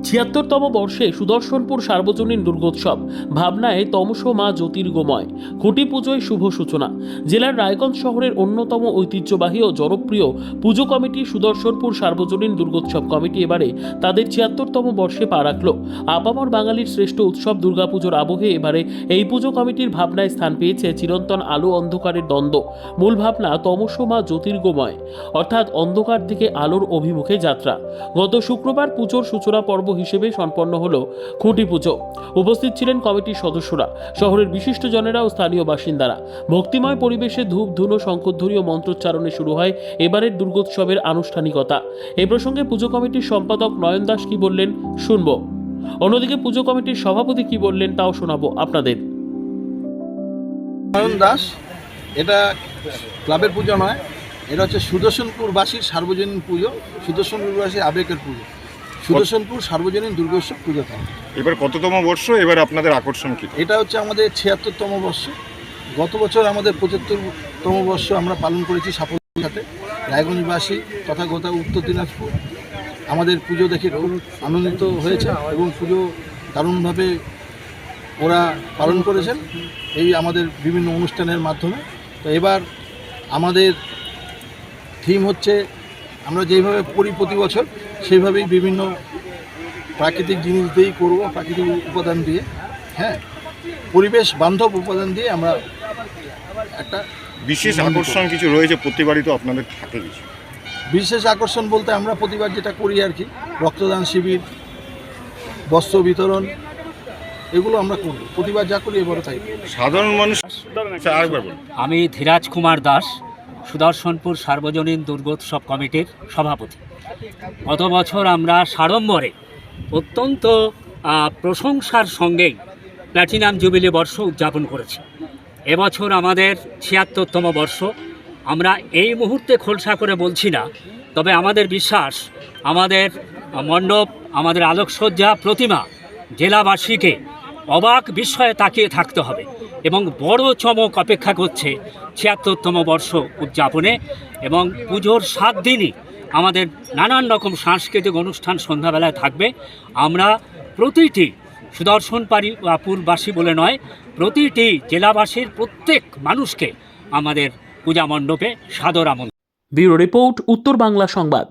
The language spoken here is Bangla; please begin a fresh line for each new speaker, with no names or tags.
৭৬তম বর্ষে সুদর্শনপুর সার্বজনীন দুর্গোৎসব ভাবনায় তমস মা জ্যোতির্গময় খুঁটি পুজোয় শুভ সূচনা। জেলার রায়গঞ্জ শহরের অন্যতম ঐতিহ্যবাহী ও জনপ্রিয় পুজো কমিটি সুদর্শনপুর সার্বজনীন দুর্গোৎসব কমিটি এবারে তাদের ৭৬তম বর্ষে পা রাখল। আপামর বাঙালির শ্রেষ্ঠ উৎসব দুর্গাপুজোর আবহে এবারে এই পুজো কমিটির ভাবনায় স্থান পেয়েছে চিরন্তন আলো অন্ধকারের দ্বন্দ্ব। মূল ভাবনা তমস মা জ্যোতির্গময়, অর্থাৎ অন্ধকার থেকে আলোর অভিমুখে যাত্রা। গত শুক্রবার পুজোর সূচনা পর্ব হিসেবে সম্পন্ন হলো খুঁটি পুজো। উপস্থিত ছিলেন কমিটির সদস্যরা, শহরের বিশিষ্টজনেরা ও স্থানীয় বাসিন্দারা। ভক্তিময় পরিবেশে ধূপ ধুনো শঙ্খধ্বনি ও মন্ত্রোচ্চারণে শুরু হয় এবারের দুর্গোৎসবের আনুষ্ঠানিকতা। এই প্রসঙ্গে পুজো কমিটির সম্পাদক নয়ন দাস কি বললেন শুনবো, অন্যদিকে পুজো কমিটির সভাপতি কি বললেন তাও শোনাবো আপনাদের।
নয়ন দাস, এটা ক্লাবের পুজো নয়, এটা হচ্ছে সুদর্শনপুরবাসীর সার্বজনীন পুজো, সুদর্শনপুরবাসীর আবেগের পুজো, সুদর্শনপুর সার্বজনীন দুর্গোৎসব পুজো।
এবার কততম বর্ষ? এবার আপনাদের আকর্ষণ কি?
এটা হচ্ছে আমাদের ৭৬তম বর্ষ। গত বছর আমাদের ৭৫তম বর্ষ আমরা পালন করেছি সাফল্যের সাথে। রায়গঞ্জবাসী তথা গোটা উত্তর দিনাজপুর আমাদের পুজো দেখে খুব আনন্দিত হয়েছে এবং পুজো দারুণভাবে ওরা পালন করেছেন এই আমাদের বিভিন্ন অনুষ্ঠানের মাধ্যমে। তো এবার আমাদের থিম হচ্ছে, আমরা যেভাবে করি প্রতি বছর সেইভাবেই বিভিন্ন প্রাকৃতিক জিনিস দিয়েই করবো, প্রাকৃতিক উপাদান দিয়ে, হ্যাঁ, পরিবেশ বান্ধব উপাদান দিয়ে আমরা একটা
বিশেষ আকর্ষণ কিছু রয়েছে প্রতিবারই তো আপনাদের থাকে কিছু?
বিশেষ আকর্ষণ বলতে আমরা প্রতিবার যেটা করি আর কি, রক্তদান শিবির, বস্ত্র বিতরণ, এগুলো আমরা করি প্রতিবার যা করি এবারও তাই।
সাধারণ মানুষ
আমি ধীরাজ কুমার দাস, সুদর্শনপুর সার্বজনীন দুর্গোৎসব কমিটির সভাপতি। গত বছর আমরা সাড়ম্বরে অত্যন্ত প্রশংসার সঙ্গেই প্ল্যাটিনাম জুবিলি বর্ষ উদযাপন করেছি। এবছর আমাদের ৭৬তম বর্ষ। আমরা এই মুহূর্তে খোলসা করে বলছি না, তবে আমাদের বিশ্বাস আমাদের মণ্ডপ, আমাদের আলোকসজ্জা, প্রতিমা জেলাবাসীকে অবাক বিস্ময়ে তাকিয়ে থাকতে হবে এবং বড় চমক অপেক্ষা করছে ৭৬তম বর্ষ উদযাপনে। এবং পুজোর ৭ দিনই আমাদের নানান রকম সাংস্কৃতিক অনুষ্ঠান সন্ধ্যাবেলায় থাকবে। আমরা প্রতিটি সুদর্শনপুরবাসী বলে নয়, প্রতিটি জেলাবাসীর প্রত্যেক মানুষকে আমাদের পূজা মণ্ডপে সাদর আমন্ত্রণ।
ব্যুরো রিপোর্ট, উত্তর বাংলা সংবাদ।